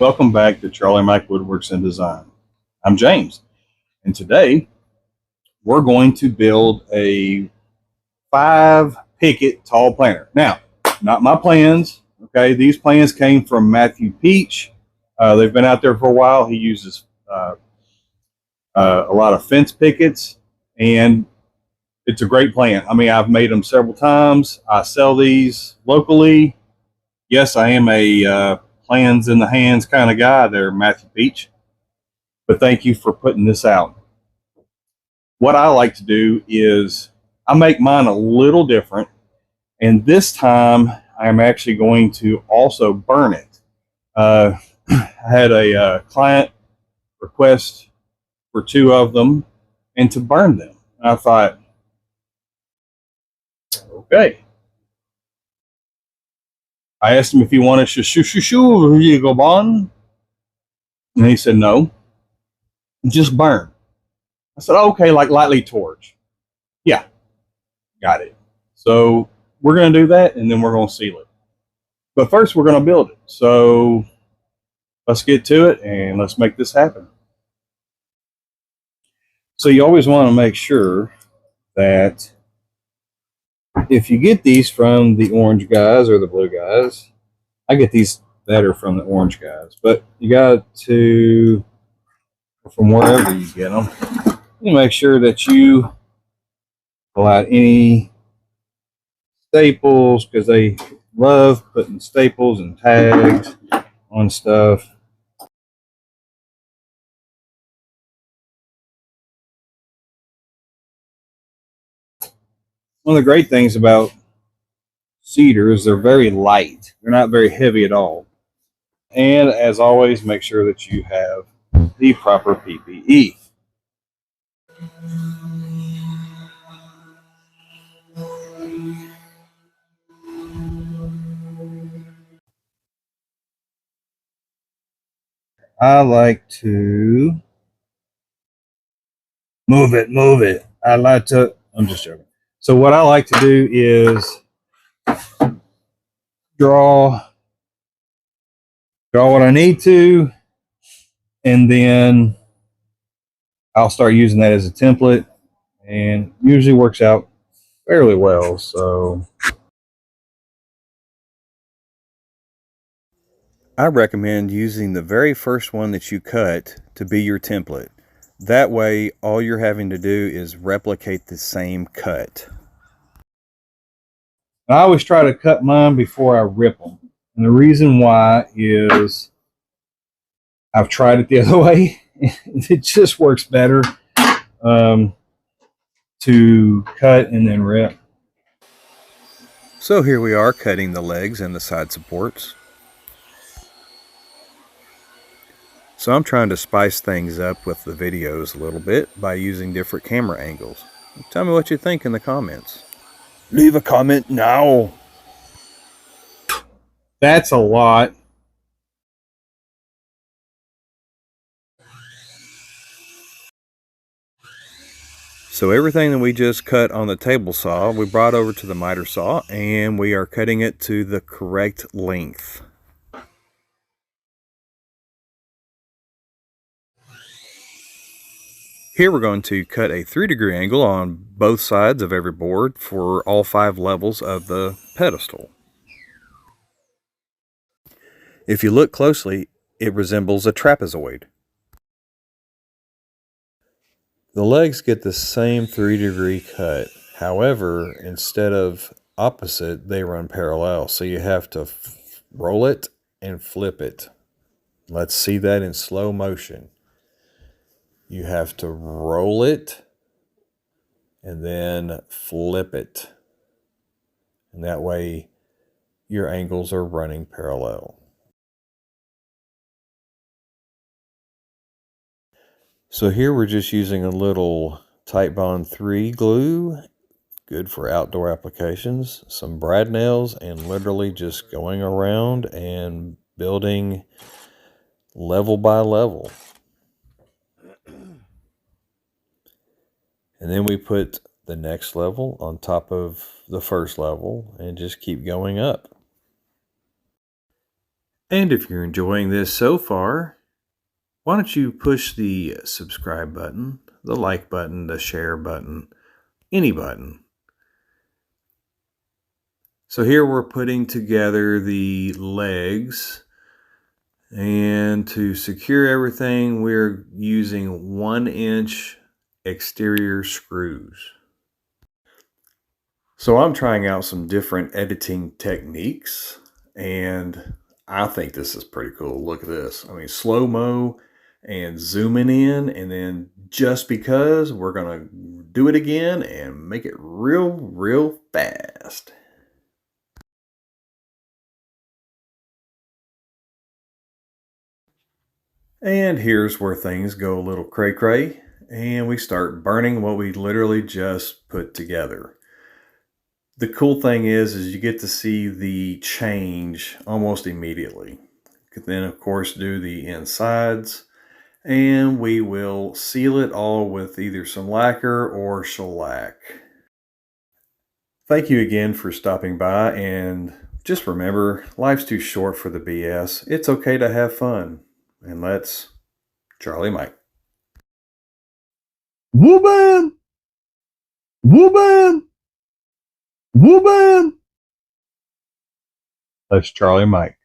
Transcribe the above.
Welcome back to Charlie Mike Woodworks and Design. I'm James, and today we're going to build a 5-picket tall planter. Now, not my plans, okay? These plans came from Matthew Peech. They've been out there for a while. He uses a lot of fence pickets, and it's a great plan. I mean, I've made them several times. I sell these locally. Yes, I am a plans in the hands kind of guy there, Matthew Peech. But thank you for putting this out. What I like to do is I make mine a little different. And this time I'm actually going to also burn it. I had a client request for 2 of them and to burn them. And I thought, okay. I asked him if he wanted shou go on. And he said, no, just burn. I said, okay, like lightly torch. Yeah, got it. So we're going to do that, and then we're going to seal it. But first, we're going to build it. So let's get to it, and let's make this happen. So you always want to make sure that if you get these from the orange guys or the blue guys, I get these better from the orange guys, but you got to, from wherever you get them, you make sure that you pull out any staples, because they love putting staples and tags on stuff. One of the great things about cedar is they're very light. They're not very heavy at all. And as always, make sure that you have the proper PPE. I like to move it. I like to, I'm just joking. So what I like to do is draw what I need to, and then I'll start using that as a template, and usually works out fairly well. So I recommend using the very first one that you cut to be your template. That way, all you're having to do is replicate the same cut. I always try to cut mine before I rip them. And the reason why is I've tried it the other way. It just works better to cut and then rip. So here we are cutting the legs and the side supports. So I'm trying to spice things up with the videos a little bit by using different camera angles. Tell me what you think in the comments. Leave a comment now. That's a lot. So everything that we just cut on the table saw, we brought over to the miter saw, and we are cutting it to the correct length. Here we're going to cut a 3-degree angle on both sides of every board for all 5 levels of the pedestal. If you look closely, it resembles a trapezoid. The legs get the same 3-degree cut. However, instead of opposite, they run parallel. So you have to roll it and flip it. Let's see that in slow motion. You have to roll it and then flip it. And that way your angles are running parallel. So here we're just using a little Titebond 3 glue, good for outdoor applications, some brad nails, and literally just going around and building level by level. And then we put the next level on top of the first level and just keep going up. And if you're enjoying this so far, why don't you push the subscribe button, the like button, the share button, any button. So here we're putting together the legs, and to secure everything we're using 1-inch exterior screws. So I'm trying out some different editing techniques, and I think this is pretty cool. Look at this. I mean, slow-mo and zooming in, and then just because we're gonna do it again and make it real fast. And here's where things go a little cray-cray, and we start burning what we literally just put together. The cool thing is you get to see the change almost immediately. Could then, of course, do the insides, and we will seal it all with either some lacquer or shellac. Thank you again for stopping by, and just remember, life's too short for the BS. It's okay to have fun. And let's Charlie Mike. Woo-man! Woo-man! Woo-man! That's Charlie Mike.